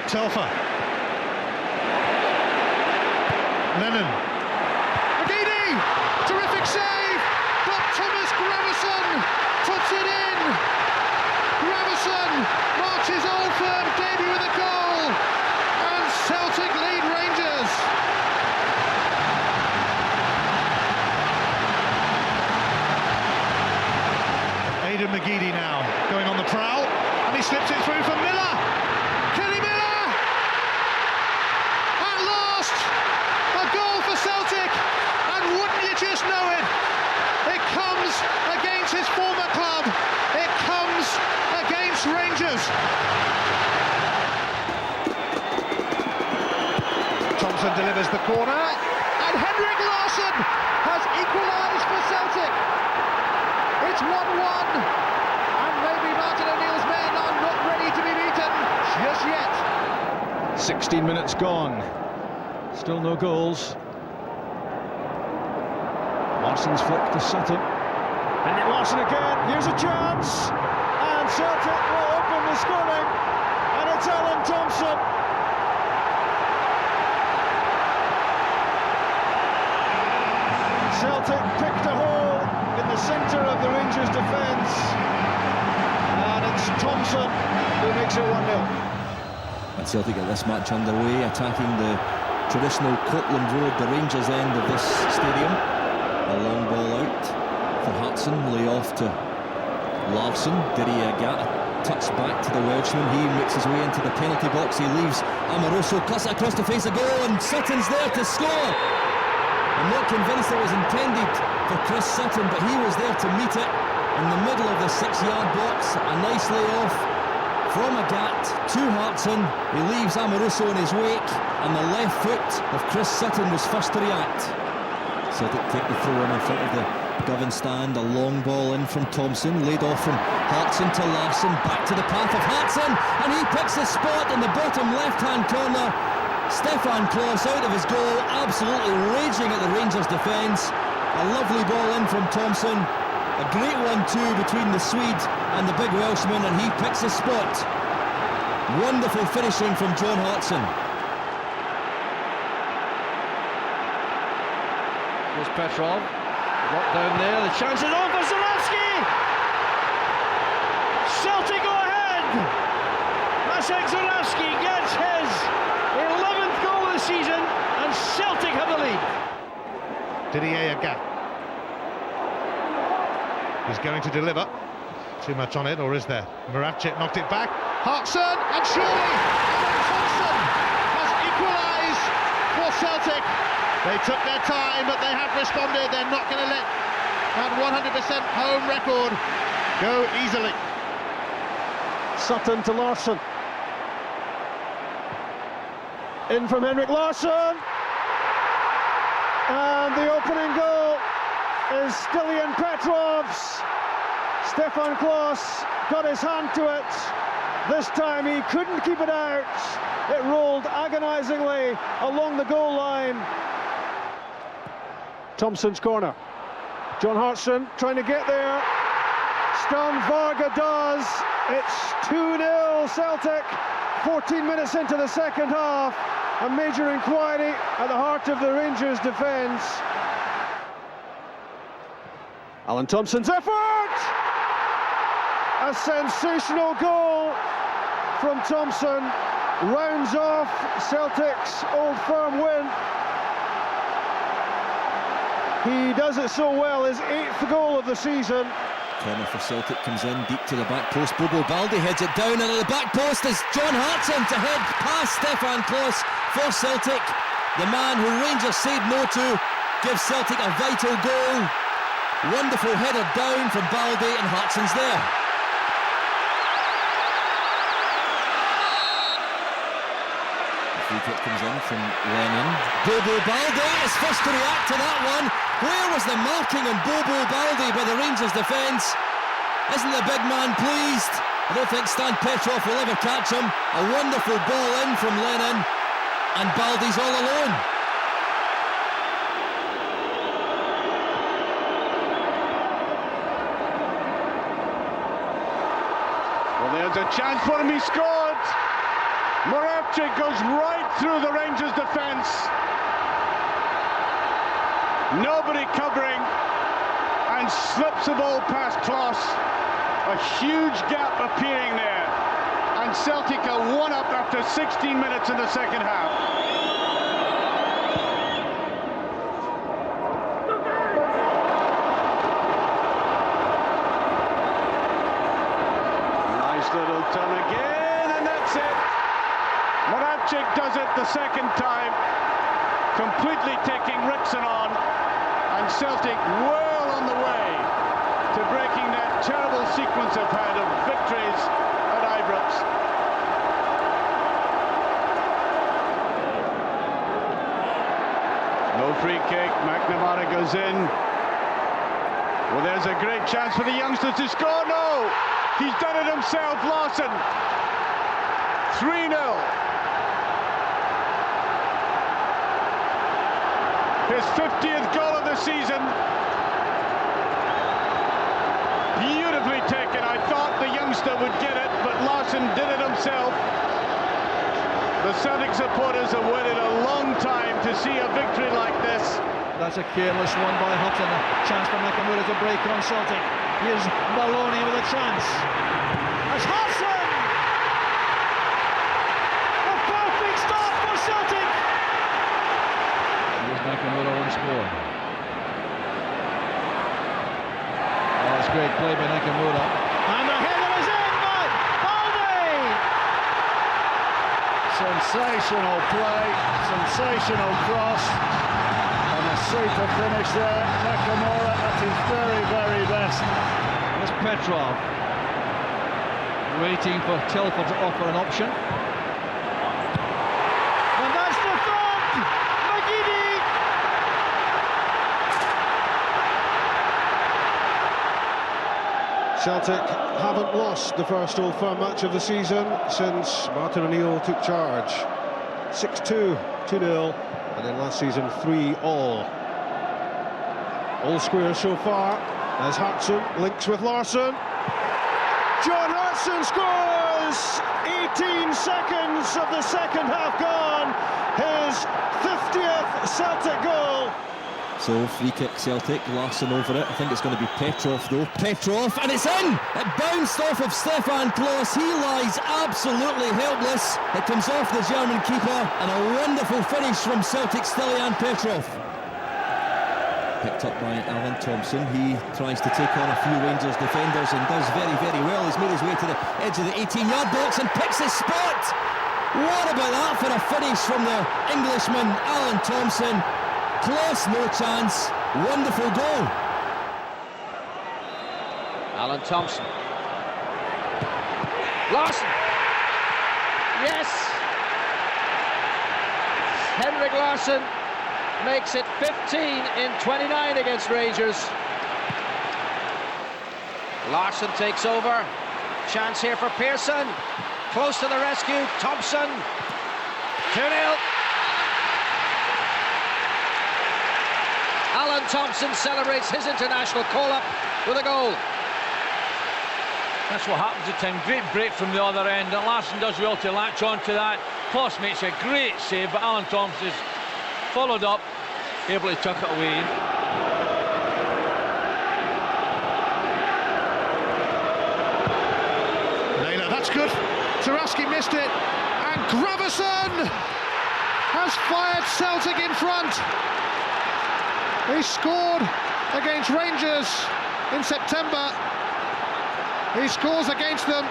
Telfer. Lennon. McGeady! Terrific save! But Thomas Gravison puts it in! Gravison marks his old firm debut with a goal! And Celtic lead Rangers! Aidan McGeady now going on the prowl, and he slips it through for Miller! Kenny Miller! At last! A goal for Celtic, and wouldn't you just know it? It comes against his former club. It comes against Rangers. Thompson delivers the corner, and Henrik Larsson has equalised for Celtic. It's 1-1, and maybe Martin O'Neill's men are not ready to be beaten just yet. 16 minutes gone. Still no goals. Larsson's flick to Sutton. Henrik Larsson again. Here's a chance. And Celtic will open the scoring. And it's Alan Thompson. Celtic picked a hole in the centre of the Rangers' defence. And it's Thompson who makes it 1-0. And Celtic get this match underway, attacking the traditional Cortland Road, the Rangers end of this stadium. A long ball out for Hudson, lay off to Larsson. Didier Agathe, touch back to the Welshman. He makes his way into the penalty box. He leaves Amoroso, cuts it across to face a goal, and Sutton's there to score. I'm not convinced it was intended for Chris Sutton, but he was there to meet it in the middle of the 6-yard box. A nice lay-off from Agathe to Hartson. He leaves Amoroso in his wake, and the left foot of Chris Sutton was first to react. Celtic take the throw in front of the Govan stand. A long ball in from Thompson, laid off from Hartson to Larsson, back to the path of Hartson, and he picks his spot in the bottom left-hand corner. Stefan Klos out of his goal, absolutely raging at the Rangers' defence. A lovely ball in from Thompson. A great 1-2 between the Swede and the big Welshman, and he picks his spot. Wonderful finishing from John Hartson. Here's Petrov. Got down there. The chance is on for Zalewski. Celtic go ahead. Maciej Zalewski gets his 11th goal of the season, and Celtic have the lead. Didier Agathe. He's going to deliver. Too much on it, or is there? Moravcik knocked it back. Hartson, and surely Alan Thompson has equalised for Celtic. They took their time, but they have responded. They're not going to let that 100% home record go easily. Sutton to Larsson. In from Henrik Larsson. And the opening goal is Stilian Petrov's. Stefan Klos got his hand to it. This time he couldn't keep it out. It rolled agonisingly along the goal line. Thompson's corner. John Hartson trying to get there. Stan Varga does. It's 2-0 Celtic. 14 minutes into the second half. A major inquiry at the heart of the Rangers' defence. Alan Thompson's effort! A sensational goal from Thompson. Rounds off Celtic's Old Firm win. He does it so well, his 8th goal of the season. Corner for Celtic comes in deep to the back post. Bobo Baldi heads it down, and at the back post is John Hartson to head past Stefan Klos for Celtic. The man who Rangers said no to gives Celtic a vital goal. Wonderful header down from Baldi, and Hartson's there. The free kick comes in from Lennon. Bobo Baldi is first to react to that one. Where was the marking on Bobo Baldi by the Rangers defence? Isn't the big man pleased? I don't think Stan Petrov will ever catch him. A wonderful ball in from Lennon, and Baldi's all alone. Well, there's a chance for him, he scored! Moravcik goes right through the Rangers defence. Nobody covering, and slips the ball past Kloss. A huge gap appearing there, and Celtic are 1 up after 16 minutes in the second half. Nice little turn again, and that's it. Moravcik does it the second time, completely taking Ritson on, and Celtic well on the way to breaking that terrible sequence they've had of victories at Ibrox. No free kick, McNamara goes in. Well, there's a great chance for the youngsters to score. No, he's done it himself, Larson. 3-0. His 50th goal of the season. Beautifully taken. I thought the youngster would get it, but Larson did it himself. The Celtic supporters have waited a long time to see a victory like this. That's a careless one by Hutton. A chance for Nakamura to break on Celtic. Here's Maloney with a chance. That's Hudson! A perfect start for Celtic! Here's Nakamura once more. Oh, that's great play by Nakamura. And the header is in by Baldy! Sensational play, sensational cross, and a super finish there. Nakamura at his very, very best. There's Petrov waiting for Telford to offer an option. And that's the third! McGeady! Celtic haven't lost the first Old Firm match of the season since Martin O'Neill took charge. 6-2, 2-0, and then last season 3-all. All squares so far as Hartson links with Larsson. John Hartson scores! 18 seconds of the second half gone. His 50th Celtic goal. So, free kick Celtic, Larsson over it. I think it's going to be Petrov though. Petrov, and it's in! It bounced off of Stefan Kloss. He lies absolutely helpless. It comes off the German keeper, and a wonderful finish from Celtic Stelian Petrov. Picked up by Alan Thompson. He tries to take on a few Rangers defenders and does very, very well. He's made his way to the edge of the 18-yard box and picks his spot. What about that for a finish from the Englishman, Alan Thompson? Kloss, no chance. Wonderful goal. Alan Thompson. Larsson. Yes. Henrik Larsson makes it 15 in 29 against Rangers. Larsson takes over. Chance here for Pearson. Close to the rescue. Thompson. 2-0. Alan Thompson celebrates his international call-up with a goal. That's what happens at time. Great break from the other end, and Larsson does well to latch on to that. Kloss makes a great save, but Alan Thompson is followed up, able to tuck it away. Naylor, that's good. Taraski missed it, and Gravison has fired Celtic in front. He scored against Rangers in September. He scores against them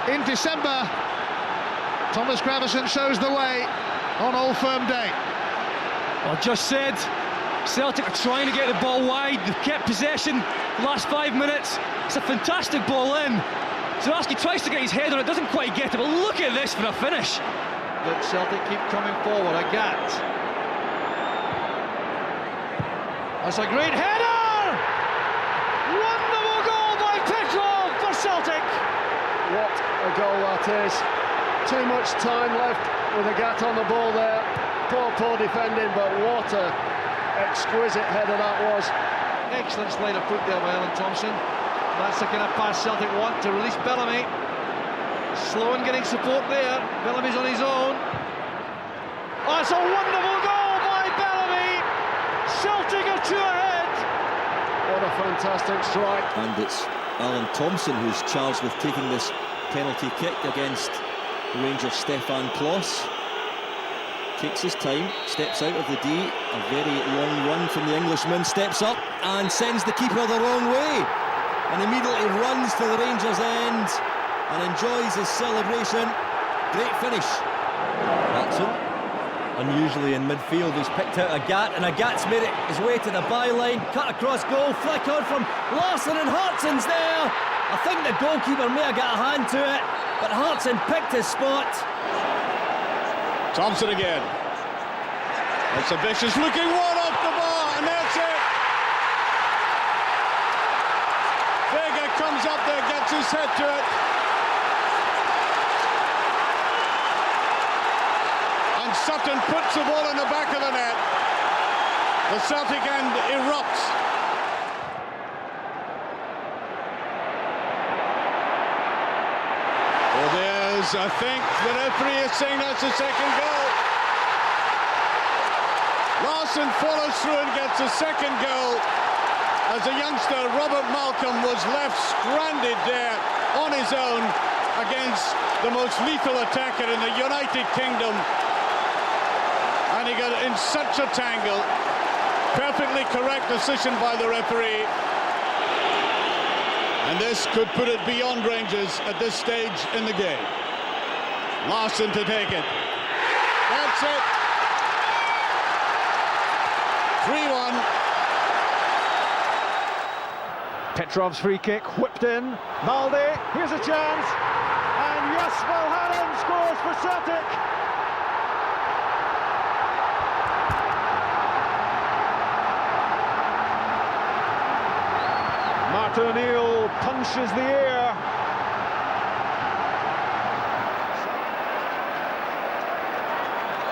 in December. Thomas Gravison shows the way on Old Firm Day. Well, just said, Celtic are trying to get the ball wide. They've kept possession the last 5 minutes. It's a fantastic ball in. Zaraski tries to get his head on it, doesn't quite get it, but look at this for a finish. But Celtic keep coming forward. Agat. That's a great header! Wonderful goal by Petrov for Celtic. What a goal that is. Too much time left with Agat on the ball there. Poor defending, but what a exquisite header that was. Excellent sleight of foot there by Alan Thompson. That's the kind of pass Celtic want to release Bellamy. Sloan getting support there. Bellamy's on his own. Oh, it's a wonderful goal by Bellamy. Celtic are 2 ahead. What a fantastic strike. And it's Alan Thompson who's charged with taking this penalty kick against Rangers' Stefan Klos. Takes his time, steps out of the D, a very long run from the Englishman, steps up and sends the keeper the wrong way, and immediately runs to the Rangers' end and enjoys his celebration. Great finish. Hartson, unusually in midfield, he's picked out Agat, and Agat's made it his way to the byline, cut across goal, flick on from Larsson, and Hartson's there. I think the goalkeeper may have got a hand to it, but Hartson picked his spot. Thompson again. It's a vicious looking one off the bar, and that's it. Vega comes up there, gets his head to it. And Sutton puts the ball in the back of the net. The Celtic end erupts. Well, there's, I think, the referee is saying that's the second goal. Larsson follows through and gets the second goal as the youngster Robert Malcolm was left stranded there on his own against the most lethal attacker in the United Kingdom. And he got in such a tangle. Perfectly correct decision by the referee. And this could put it beyond Rangers at this stage in the game. Larsson to take it. That's it. 3-1. Petrov's free kick whipped in. Balde, here's a chance. And yes, Mulhannon scores for Celtic. Martin O'Neill punches the air.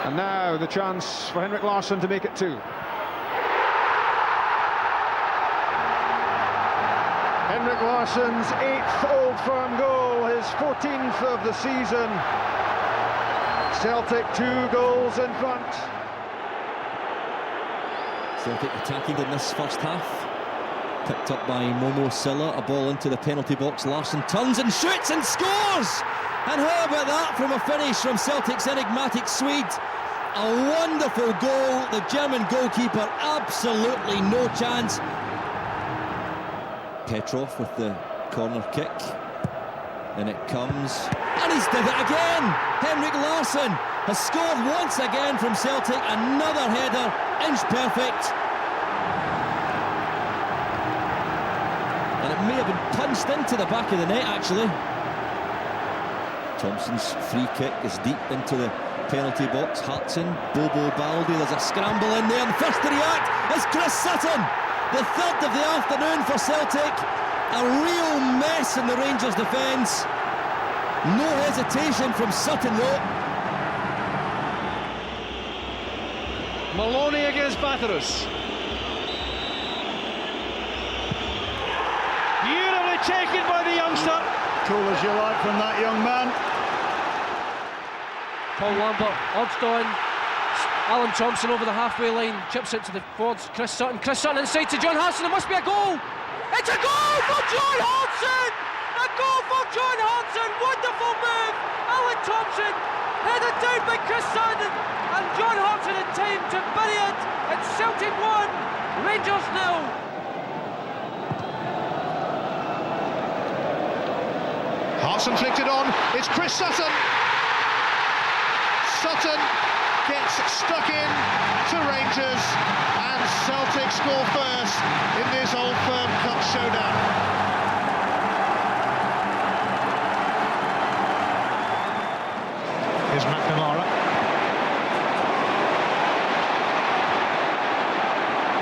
And now the chance for Henrik Larsson to make it 2. Henrik Larsson's 8th Old Firm goal, his 14th of the season. Celtic 2 goals in front. Celtic attacking in this first half. Picked up by Momo Silla, a ball into the penalty box. Larsson turns and shoots and scores! And how about that from a finish from Celtic's enigmatic Swede? A wonderful goal. The German goalkeeper, absolutely no chance. Petrov with the corner kick. And it comes. And he's did it again! Henrik Larsson has scored once again from Celtic. Another header, inch perfect. And it may have been punched into the back of the net, actually. Thompson's free kick is deep into the penalty box. Hartson, Bobo Baldi, there's a scramble in there, and first to react is Chris Sutton. The third of the afternoon for Celtic. A real mess in the Rangers' defence. No hesitation from Sutton, though. Maloney against Bathurst. Beautifully taken by the youngster. Cool as you like from that young man. Paul Lambert, Ogden, Alan Thompson over the halfway line, chips it to the forwards. Chris Sutton inside to John Hartson. It must be a goal. It's a goal for John Hartson. A goal for John Hartson. Wonderful move. Alan Thompson headed down by Chris Sutton, and John Hartson in time to bury it. It's Celtic 1, Rangers 0. Hartson flicked it on, it's Chris Sutton. Sutton gets stuck in to Rangers, and Celtic score first in this Old Firm Cup showdown. Here's McNamara.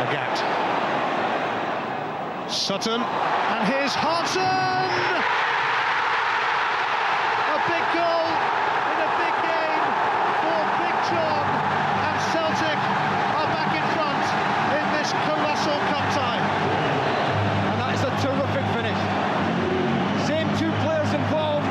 Agat. Sutton, and here's Hartson! Big goal in a big game for Big John, and Celtic are back in front in this colossal cup tie. And that is a terrific finish. Same 2 players involved,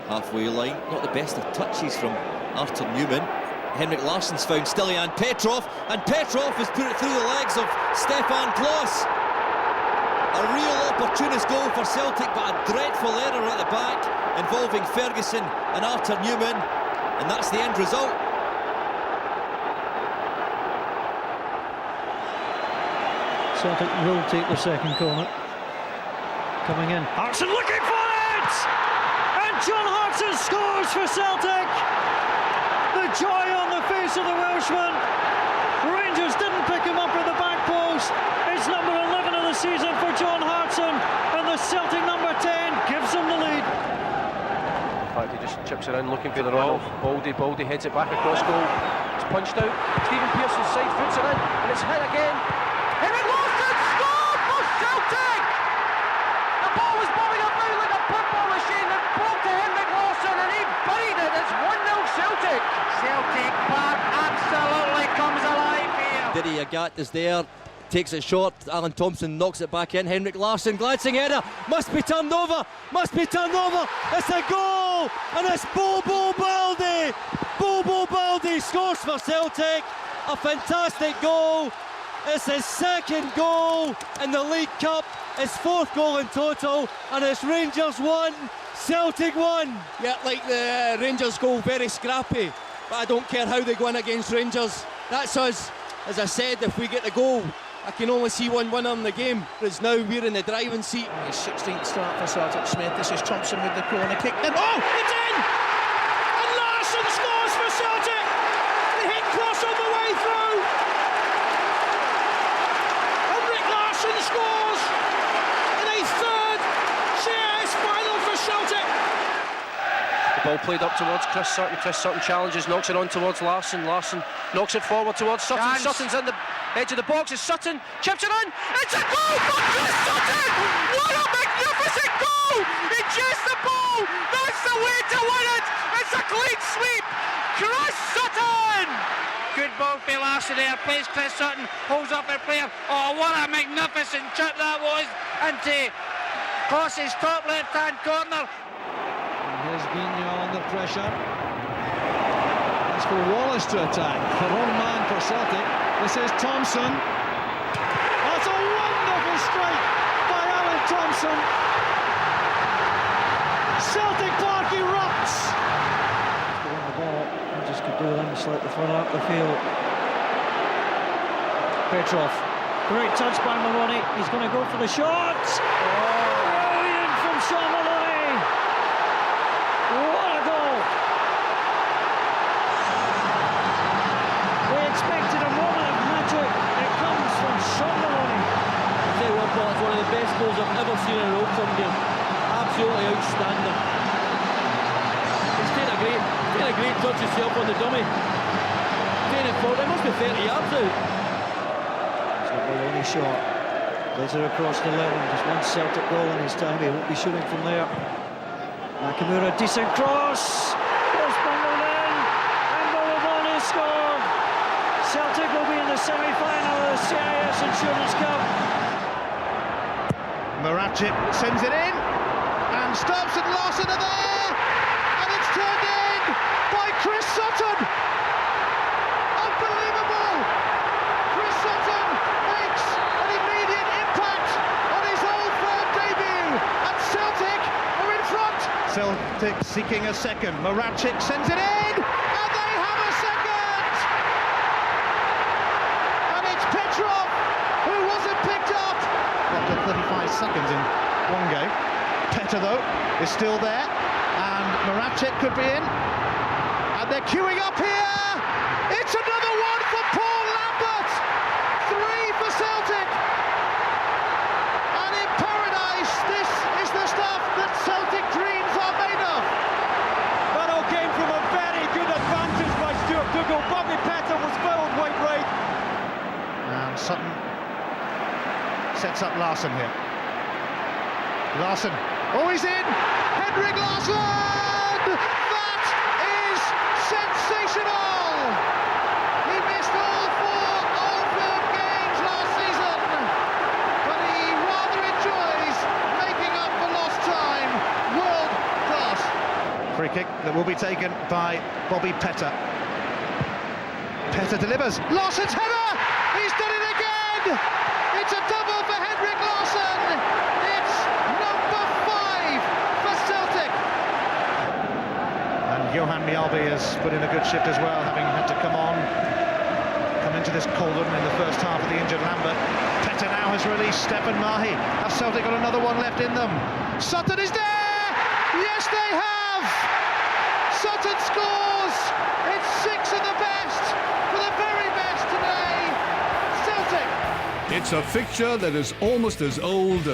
halfway line. Not the best of touches from Arthur Newman. Henrik Larsson's found Stilian Petrov, and Petrov has put it through the legs of Stefan Klos. A real opportunist goal for Celtic, but a dreadful error at the back involving Ferguson and Arthur Newman, and that's the end result. Celtic will take the second corner. Coming in, Hartson looking for it! And John Hartson scores for Celtic! The joy on the face of the Welshman. Rangers didn't pick him up at the back post. It's number 11 of the season for John Hartson, and the Celtic number 10 gives them the lead. In fact, he just chips around looking for the run-off. Baldy heads it back across goal. It's punched out. Stephen Pearson's side foots it in, and it's hit again. Henrik Larsson scored for Celtic! The ball was bobbing about like a football machine that broke to Henrik Larsson, and he buried it. It's 1-0 Celtic. Celtic Park absolutely comes alive here. Diddy Agat is there, takes it short. Alan Thompson knocks it back in. Henrik Larsson, glancing header, must be turned over. It's a goal, and it's Bobo Baldé. Bobo Baldé scores for Celtic. A fantastic goal. It's his second goal in the League Cup, his fourth goal in total, and it's Rangers 1, Celtic 1. Yeah, like the Rangers goal, very scrappy, but I don't care how they go in against Rangers. That's us. As I said, if we get the goal, I can only see one winner in the game, whereas now we're in the driving seat. His 16th start for Celtic. Smith, this is Thompson with the corner kick. And oh, it's in! And Larsson scores for Celtic! The hit cross on the way through! Henrik Larsson scores in a third CS final for Celtic! The ball played up towards Chris Sutton. Chris Sutton challenges, knocks it on towards Larsson. Larsson knocks it forward towards Sutton. Chance. Sutton's in the edge of the box. It's Sutton, chips it in. It's a goal for Chris Sutton! What a magnificent goal! He chased the ball. That's the way to win it. It's a clean sweep. Chris Sutton! Good ball for Larsson there, plays Chris Sutton, holds up their player. Oh, what a magnificent chip that was into Kloss's top left-hand corner. Here's Vigneault under pressure. It's for Wallace to attack. The wrong man for Celtic. This is Thompson. That's a wonderful strike by Alan Thompson. Celtic Park erupts. On the ball, just could do them slightly further up the field. Petrov, great touch by Maloney. He's going to go for the shot. Brilliant from Sean Maloney. What a goal! We expected a moment of magic. It comes from Sean Maloney. I tell you what, Paul, it's one of the best goals I've ever seen in an Old Firm game. Absolutely outstanding. He's taking a great touch himself on the dummy. Taking it forward, it must be 30 yards out. It's a Maloney shot. Plays it across the line. Just one Celtic goal in his time. He won't be shooting from there. Nakamura, decent cross. Cross bundled in. And Bolivani scored. Celtic will be in the semi-final of the CIS Insurance Cup. Moravcik sends it in, and Stubbs and Larsson are there, and it's turned in by Chris Sutton. Unbelievable! Chris Sutton makes an immediate impact on his Old Firm debut, and Celtic are in front. Celtic seeking a second. Moravcik sends it in, and they have a second. And it's Petrov who wasn't picked up after 35 seconds in one game. Petr, though, is still there, and Moravcik could be in, and they're queuing up here. It's another one for Paul Lambert. 3 for Celtic, and in paradise, this is the stuff that Celtic dreams are made of. That all came from a very good advantage by Stuart Dougal. Bobby Petr was fouled wide right. And Sutton sets up Larsson here. Larsson, oh, he's in! Henrik Larsson! That is sensational! He missed all 4 Old Firm games last season, but he rather enjoys making up for lost time. World class. kick that will be taken by Bobby Petter. Petter delivers. Larsson's header! He's done it again! It's a double for Henrik Larsson! It's number 5 for Celtic! And Johan Mjällby has put in a good shift as well, having had to come into this cauldron in the first half of the injured Lambert. Petter now has released Stefan Mahi. Have Celtic got another one left in them? Sutton is there! Yes, they have! Sutton scores! It's 6 of the best, for the very best today. Celtic! It's a fixture that is almost as old